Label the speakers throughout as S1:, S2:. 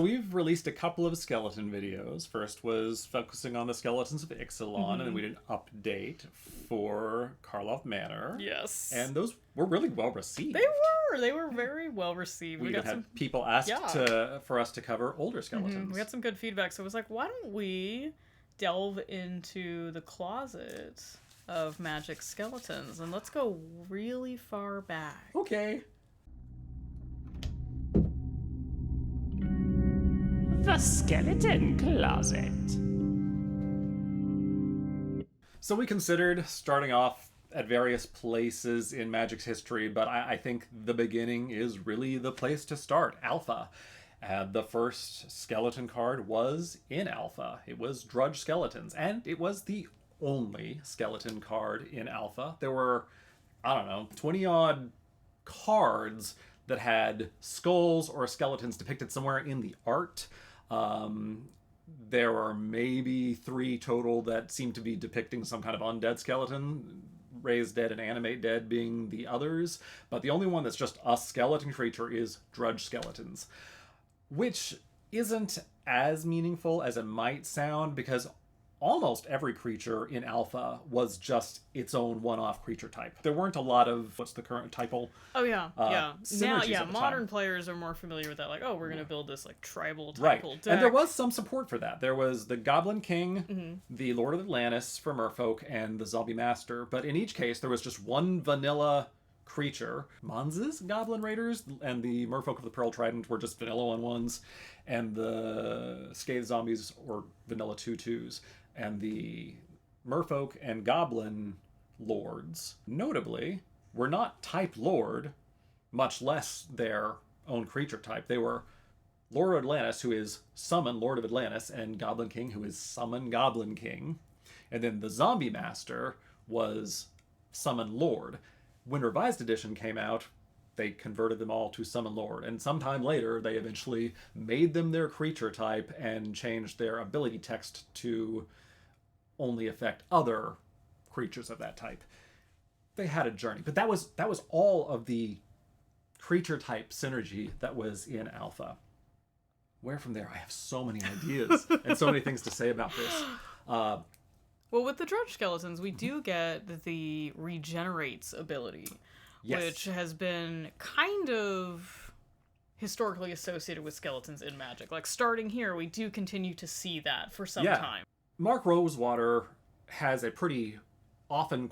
S1: We've released a couple of skeleton videos. First was focusing on the skeletons of Ixalan, and then we did an update for Karlov Manor.
S2: Yes.
S1: And those were really well received.
S2: They were very well received.
S1: We got had people asked for us to cover older skeletons.
S2: We had some good feedback, so it was like, why don't we delve into the closet of magic skeletons, and let's go really far back.
S1: Okay.
S3: The skeleton closet.
S1: So we considered starting off at various places in Magic's history, but I think the beginning is really the place to start. Alpha. The first skeleton card was in Alpha. It was Drudge Skeletons, and it was the only skeleton card in Alpha. There were, 20-odd cards that had skulls or skeletons depicted somewhere in the art. There are maybe 3 total that seem to be depicting some kind of undead skeleton, raise dead and animate dead being the others, but the only one that's just a skeleton creature is Drudge Skeletons, which isn't as meaningful as it might sound, because almost every creature in Alpha was just its own one-off creature type. There weren't a lot of, what's the current typo?
S2: Oh, yeah, yeah. Now, yeah, modern
S1: time.
S2: Players are more familiar with that. Like, oh, we're going to build this, like, tribal typal
S1: right.
S2: deck.
S1: And there was some support for that. There was the Goblin King, the Lord of Atlantis for Merfolk, and the Zombie Master. But in each case, there was just one vanilla creature. Monza's Goblin Raiders and the Merfolk of the Pearl Trident were just vanilla 1/1s, and the Scathe Zombies were vanilla 2/2s. And the Merfolk and Goblin Lords, notably, were not type Lord, much less their own creature type. They were Lord of Atlantis, who is Summon Lord of Atlantis, and Goblin King, who is Summon Goblin King. And then the Zombie Master was Summon Lord. When Revised Edition came out, they converted them all to Summon Lord, and sometime later they eventually made them their creature type and changed their ability text to only affect other creatures of that type. They had a journey, but that was all of the creature type synergy that was in Alpha. Where from there? I have so many ideas and so many things to say about this.
S2: Well, with the Drudge Skeletons, we do get the Regenerates ability,
S1: Yes.
S2: which has been kind of historically associated with skeletons in Magic. Like, starting here, we do continue to see that for some time.
S1: Mark Rosewater has a pretty often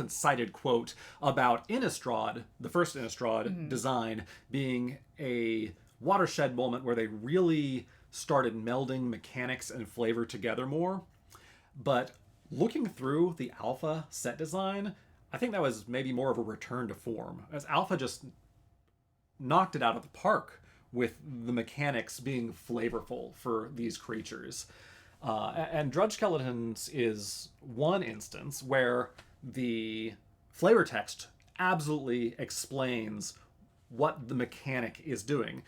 S1: cited quote about Innistrad, the first Innistrad design, being a watershed moment where they really started melding mechanics and flavor together more. But looking through the Alpha set design, I think that was maybe more of a return to form, as Alpha just knocked it out of the park with the mechanics being flavorful for these creatures. And Drudge Skeletons is one instance where the flavor text absolutely explains what the mechanic is doing.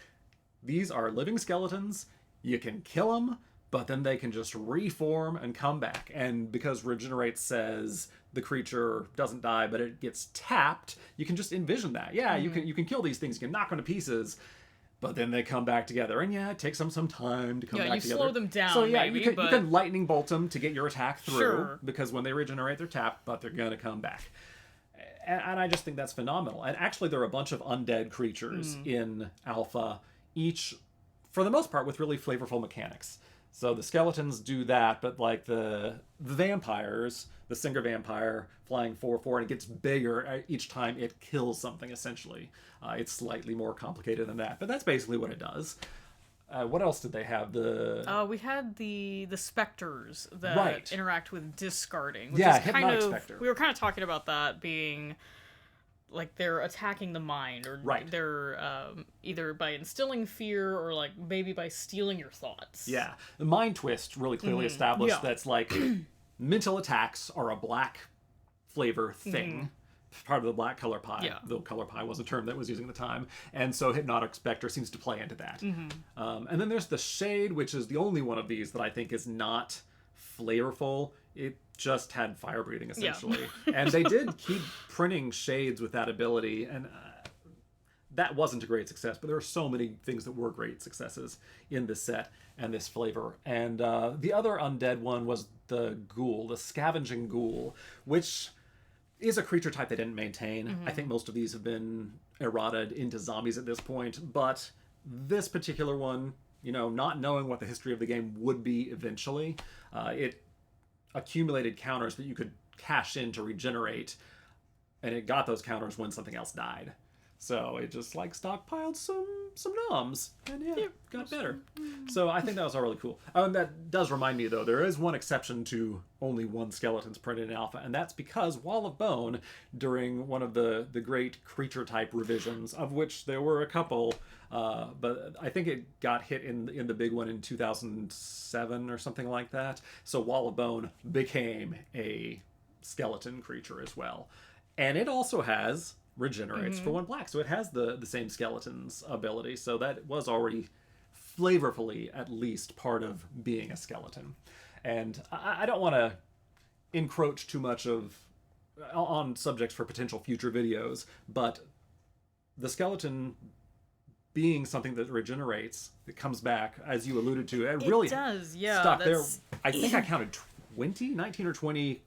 S1: These are living skeletons. You can kill them, but then they can just reform and come back. And because Regenerate says the creature doesn't die, but it gets tapped, you can just envision that. Yeah, you can kill these things, you can knock them to pieces, but then they come back together. And yeah, it takes them some time to come back together.
S2: Yeah, you slow them down,
S1: so, yeah,
S2: maybe,
S1: you can lightning bolt them to get your attack through,
S2: Sure.
S1: because when they regenerate, they're tapped, but they're going to come back. And I just think that's phenomenal. And actually, there are a bunch of undead creatures in Alpha, each, for the most part, with really flavorful mechanics. So the skeletons do that, but like the vampires, the Singer Vampire flying 4/4, and it gets bigger each time it kills something, essentially. It's slightly more complicated than that, but that's basically what it does. What else did they have?
S2: We had the specters that interact with discarding. Which
S1: Yeah,
S2: is kind
S1: Hypnotic
S2: of,
S1: Spectre.
S2: We were kind of talking about that being like they're attacking the mind, or they're either by instilling fear or like maybe by stealing your thoughts.
S1: Yeah, the Mind Twist really clearly established that's like mental attacks are a black flavor thing. Part of the black color pie, though color pie was a term that was using at the time, and so Hypnotic Spectre seems to play into that. And then there's the Shade, which is the only one of these that I think is not flavorful. It just had fire breathing, essentially. And they did keep printing Shades with that ability, and that wasn't a great success, but there are so many things that were great successes in this set and this flavor. And the other undead one was the ghoul, the scavenging ghoul, which is a creature type they didn't maintain. I think most of these have been errated into zombies at this point, but this particular one, you know, not knowing what the history of the game would be eventually, it accumulated counters that you could cash in to regenerate, and it got those counters when something else died. So it just like stockpiled some noms, and got better. So I think that was all really cool. That does remind me, though, there is one exception to only one skeletons printed in alpha, and that's because Wall of Bone, during one of the great creature type revisions, of which there were a couple, but I think it got hit in the big one in 2007 or something like that. So Wall of Bone became a skeleton creature as well, and it also has regenerates for 1 black, so it has the same skeleton's ability, so that was already flavorfully at least part of being a skeleton. And I don't want to encroach too much on subjects for potential future videos, but the skeleton being something that regenerates, it comes back, as you alluded to, it really
S2: does, yeah,
S1: stuck there. I think I counted 19 or 20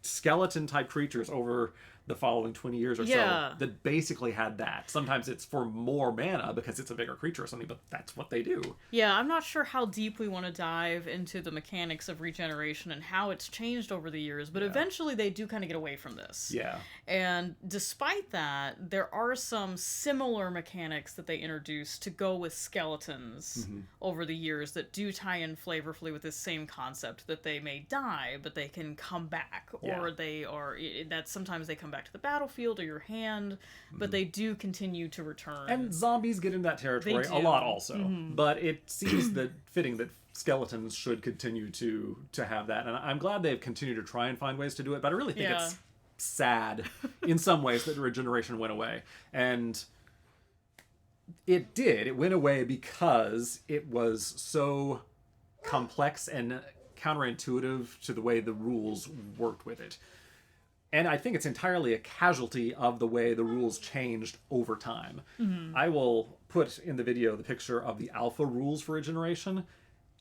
S1: skeleton type creatures over the following 20 years or so that basically had that. Sometimes it's for more mana because it's a bigger creature or something, but that's what they do.
S2: Yeah, I'm not sure how deep we want to dive into the mechanics of regeneration and how it's changed over the years, but eventually they do kind of get away from this.
S1: Yeah.
S2: And despite that, there are some similar mechanics that they introduced to go with skeletons over the years that do tie in flavorfully with this same concept, that they may die, but they can come back, or they are, that sometimes they come back to the battlefield or your hand, but they do continue to return.
S1: And zombies get into that territory a lot also, but it seems that fitting that skeletons should continue to have that, and I'm glad they've continued to try and find ways to do it, but I really think it's sad in some ways that regeneration went away. And it went away because it was so complex and counterintuitive to the way the rules worked with it. And I think it's entirely a casualty of the way the rules changed over time. I will put in the video the picture of the alpha rules for regeneration.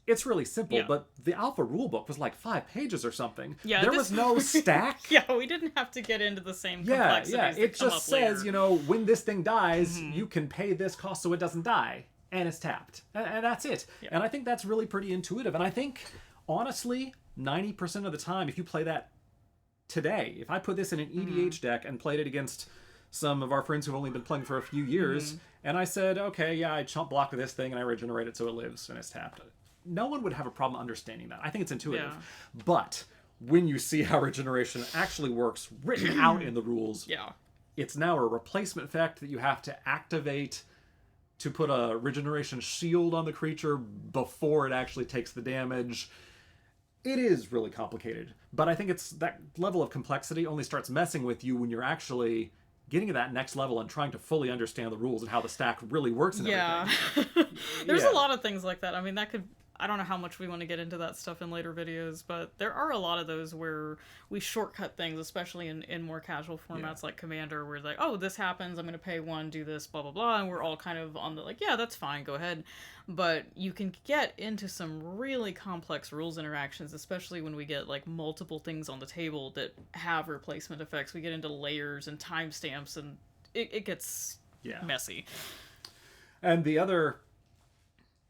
S1: It's really simple, but the alpha rulebook was like 5 pages or something. Yeah, there was no stack.
S2: We didn't have to get into the same complexities.
S1: Yeah, it just says, you know, when this thing dies, you can pay this cost so it doesn't die. And it's tapped. And that's it. Yeah. And I think that's really pretty intuitive. And I think, honestly, 90% of the time, if you play that today, if I put this in an EDH deck and played it against some of our friends who've only been playing for a few years, and I said, okay, I chump block this thing and I regenerate it so it lives and it's tapped, no one would have a problem understanding that. I think it's intuitive. But when you see how regeneration actually works written out in the rules, it's now a replacement effect that you have to activate to put a regeneration shield on the creature before it actually takes the damage. It is really complicated, but I think it's that level of complexity only starts messing with you when you're actually getting to that next level and trying to fully understand the rules and how the stack really works and everything.
S2: There's a lot of things like that. I mean, I don't know how much we want to get into that stuff in later videos, but there are a lot of those where we shortcut things, especially in more casual formats like Commander, where it's like, oh, this happens, I'm going to pay 1, do this, blah, blah, blah, and we're all kind of on the, like, yeah, that's fine, go ahead. But you can get into some really complex rules interactions, especially when we get, like, multiple things on the table that have replacement effects. We get into layers and timestamps, and it gets messy.
S1: And the other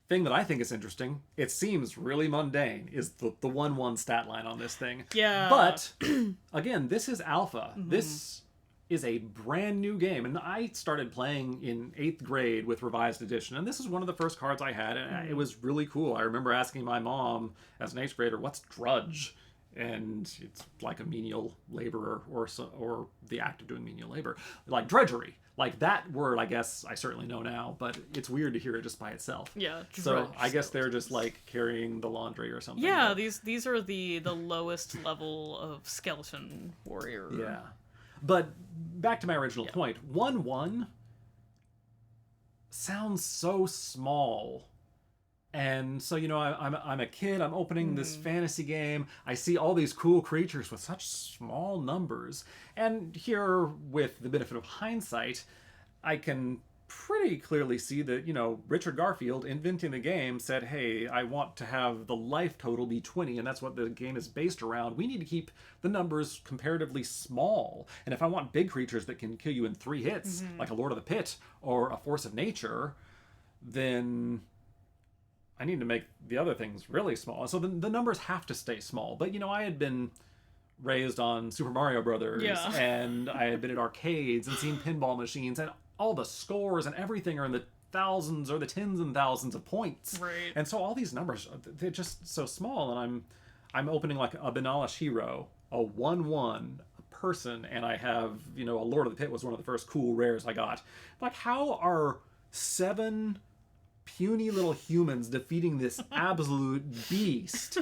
S1: thing that I think is interesting, it seems really mundane, is the 1/1 stat line on this thing.
S2: Yeah.
S1: But, again, this is alpha. This is a brand new game, and I started playing in 8th grade with Revised Edition, and this is one of the first cards I had, and it was really cool. I remember asking my mom as an 8th grader, what's drudge? And it's like a menial laborer or the act of doing menial labor, like drudgery. Like that word, I guess I certainly know now, but it's weird to hear it just by itself.
S2: Yeah.
S1: So I guess they're just like carrying the laundry or something.
S2: Yeah, but these are the lowest level of skeleton warrior.
S1: Yeah. But back to my original point, 1/1 sounds so small. And so, you know, I'm a kid, I'm opening this fantasy game, I see all these cool creatures with such small numbers, and here, with the benefit of hindsight, I can pretty clearly see that, Richard Garfield, inventing the game, said, hey, I want to have the life total be 20, and that's what the game is based around. We need to keep the numbers comparatively small. And if I want big creatures that can kill you in 3 hits, like a Lord of the Pit or a Force of Nature, then I need to make the other things really small. So the numbers have to stay small. But, I had been raised on Super Mario Brothers, and I had been at arcades and seen pinball machines, and all the scores and everything are in the thousands or the tens and thousands of points.
S2: Right.
S1: And so all these numbers, they're just so small, and I'm opening like a Banalish hero, a 1/1, a person, and I have, a Lord of the Pit was one of the first cool rares I got. Like, how are 7 puny little humans defeating this absolute beast?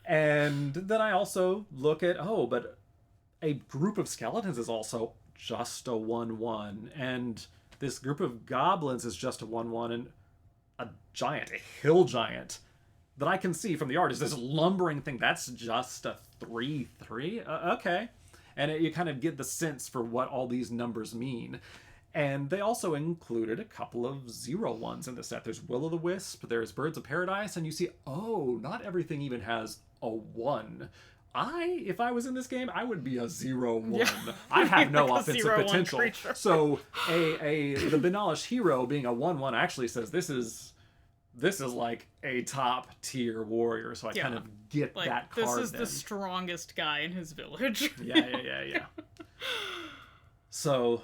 S1: And then I also look at, but a group of skeletons is also just a 1/1, and this group of goblins is just a 1/1, and a hill giant that I can see from the art is this lumbering thing. That's just a 3/3. Okay. And you kind of get the sense for what all these numbers mean. And they also included a couple of 0/1s in the set. There's Will-o'-the-Wisp, there's Birds of Paradise, and you see, not everything even has a 1. If I was in this game, I would be a 0/1. Yeah. I have no offensive potential. Creature. So the Banalish hero being a 1/1 actually says this is like a top tier warrior. So I kind of get that card.
S2: This is the strongest guy in his village.
S1: Yeah. So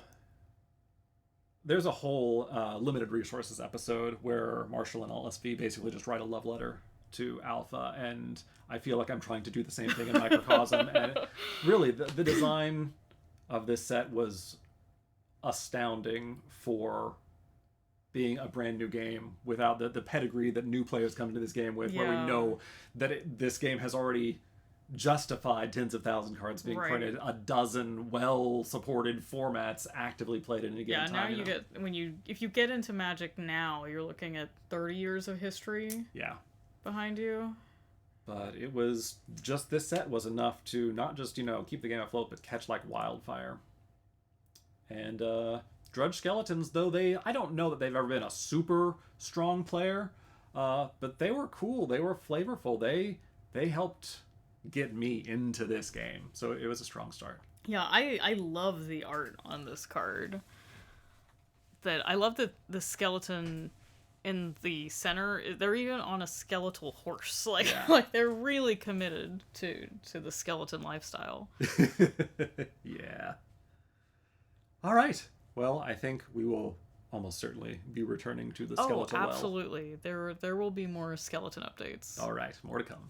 S1: there's a whole limited resources episode where Marshall and LSV basically just write a love letter to Alpha, and I feel like I'm trying to do the same thing in Microcosm. And really, the design of this set was astounding for being a brand new game without the pedigree that new players come into this game with, where we know that this game has already justified tens of thousand cards being printed, a dozen well-supported formats actively played at any given time.
S2: Yeah, now you get, if you get into Magic now, you're looking at 30 years of history.
S1: Yeah. Behind
S2: you.
S1: But it was just, this set was enough to not just, keep the game afloat, but catch like wildfire. And Drudge Skeletons, though I don't know that they've ever been a super strong player, but they were cool, they were flavorful, they helped get me into this game. So it was a strong start.
S2: Yeah, I love the art on this card. I love that the skeleton in the center, they're even on a skeletal horse. Like they're really committed to the skeleton lifestyle.
S1: Yeah. All right. Well, I think we will almost certainly be returning to the skeletal well.
S2: Oh, absolutely. There will be more skeleton updates.
S1: All right. More to come.